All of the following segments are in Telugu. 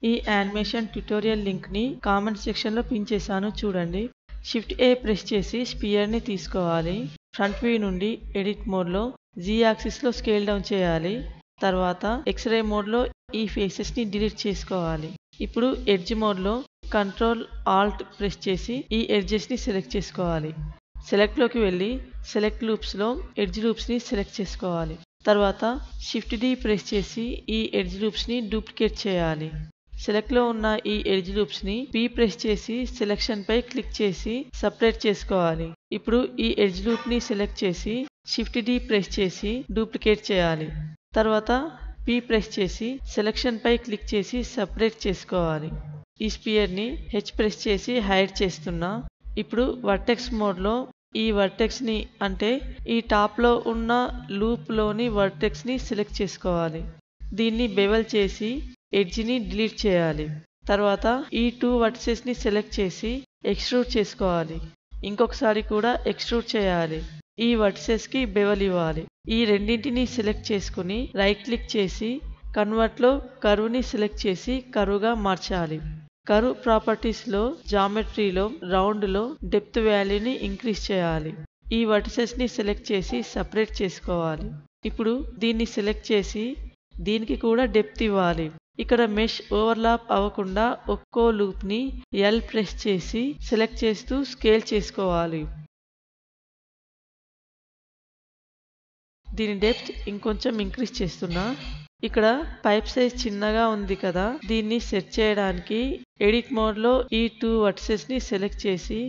ఈ యానిమేషన్ ట్యుటోరియల్ లింక్ ని కామెంట్ సెక్షన్ లో పిన్ చేశాను చూడండి. షిఫ్ట్ A ప్రెస్ చేసి స్పియర్ ని తీసుకోవాలి. ఫ్రంట్ వ్యూ నుండి ఎడిట్ మోడ్ లో Z యాక్సిస్ లో స్కేల్ డౌన్ చేయాలి. తర్వాత ఎక్స్రే మోడ్ లో ఈ ఫేసెస్ ని డిలీట్ చేసుకోవాలి. ఇప్పుడు ఎడ్జ్ మోడ్ లో కంట్రోల్ ఆల్ట్ ప్రెస్ చేసి ఈ ఎడ్జెస్ ని సెలెక్ట్ చేసుకోవాలి. సెలెక్ట్ లోకి వెళ్ళి సెలెక్ట్ లూప్స్ లో ఎడ్జ్ లూప్స్ ని సెలెక్ట్ చేసుకోవాలి. తర్వాత షిఫ్ట్ D ప్రెస్ చేసి ఈ ఎడ్జ్ లూప్స్ ని డూప్లికేట్ చేయాలి. సెలెక్ట్ లో ఉన్న ఈ ఎడ్జ్ లూప్స్ ని P ప్రెస్ చేసి సెలెక్షన్ పై క్లిక్ చేసి సెపరేట్ చేసుకోవాలి. ఇప్పుడు ఈ ఎడ్జ్ లూప్ ని సెలెక్ట్ చేసి షిఫ్ట్ D ప్రెస్ చేసి డూప్లికేట్ చేయాలి. తర్వాత P ప్రెస్ చేసి సెలెక్షన్ పై క్లిక్ చేసి సెపరేట్ చేసుకోవాలి. ఈ స్పియర్ ని H ప్రెస్ చేసి హైడ్ చేస్తున్నా. ఇప్పుడు వర్టెక్స్ మోడ్ లో ఈ వర్టెక్స్ ని అంటే ఈ టాప్ లో ఉన్న లూప్ లోని వర్టెక్స్ ని సెలెక్ట్ చేసుకోవాలి. దీన్ని బెవెల్ చేసి ఎడ్జ్ ని డిలీట్ చేయాలి. తర్వాత ఈ 2 వర్టిసెస్ ని సెలెక్ట్ చేసి ఎక్స్ట్రూడ్ చేసుకోవాలి. ఇంకొకసారి కూడా ఎక్స్ట్రూడ్ చేయాలి. ఈ వర్టిసెస్ కి బెవెల్ ఇవ్వాలి. ఈ రెండింటిని సెలెక్ట్ చేసుకుని రైట్ క్లిక్ చేసి కన్వర్ట్ లో కర్వ్ ని సెలెక్ట్ చేసి కర్వ్ గా మార్చాలి. కర్వ్ ప్రాపర్టీస్ లో జామెట్రీలో రౌండ్ లో డెప్త్ వాల్యూని ఇంక్రీజ్ చేయాలి. ఈ వర్టిసెస్ ని సెలెక్ట్ చేసి సెపరేట్ చేసుకోవాలి. ఇప్పుడు దీన్ని సెలెక్ట్ చేసి దీనికి కూడా డెప్త్ ఇవ్వాలి. ఇక్కడ మెష్ ఓవర్లాప్ అవ్వకుండా ఒక్కో లూప్ ని L ప్రెస్ చేసి సెలెక్ట్ చేస్తూ స్కేల్ చేసుకోవాలి. దీని డెప్త్ ఇంకొంచెం ఇంక్రీజ్ చేస్తున్నా. ఇక్కడ పైప్ సైజ్ చిన్నగా ఉంది కదా, దీన్ని సెట్ చేయడానికి ఎడిట్ మోడ్ లో ఈ 2 వర్టిసెస్ ని సెలెక్ట్ చేసి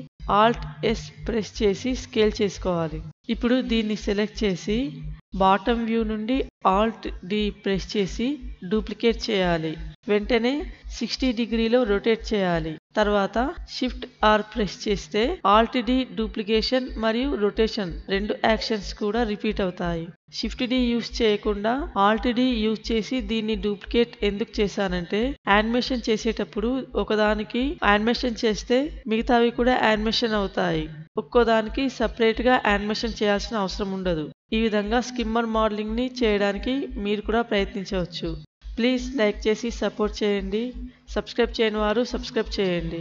Alt S ప్రెస్ చేసి స్కేల్ చేసుకోవాలి. ఇప్పుడు దీన్ని సెలెక్ట్ చేసి బాటమ్ వ్యూ నుండి Alt D ప్రెస్ చేసి డూప్లికేట్ చేయాలి. వెంటనే 60 డిగ్రీలో రొటేట్ చేయాలి. తర్వాత షిఫ్ట్ R ప్రెస్ చేస్తే Alt D డూప్లికేషన్ మరియు రొటేషన్ రెండు యాక్షన్స్ కూడా రిపీట్ అవుతాయి. షిఫ్ట్ D యూజ్ చేయకుండా Alt D యూజ్ చేసి దీన్ని డూప్లికేట్ ఎందుకు చేశానంటే యానిమేషన్ చేసేటప్పుడు ఒకదానికి యానిమేషన్ చేస్తే మిగతావి కూడా యానిమేషన్ అవుతాయి. ఒక్కోదానికి సపరేట్ గా యానిమేషన్ చేయాల్సిన అవసరం ఉండదు. ఈ విధంగా స్కిమ్మర్ మోడలింగ్ ని చేయడానికి మీరు కూడా ప్రయత్నించవచ్చు. ప్లీజ్ లైక్ చేసి సపోర్ట్ చేయండి. సబ్స్క్రైబ్ చేయని వారు సబ్స్క్రైబ్ చేయండి.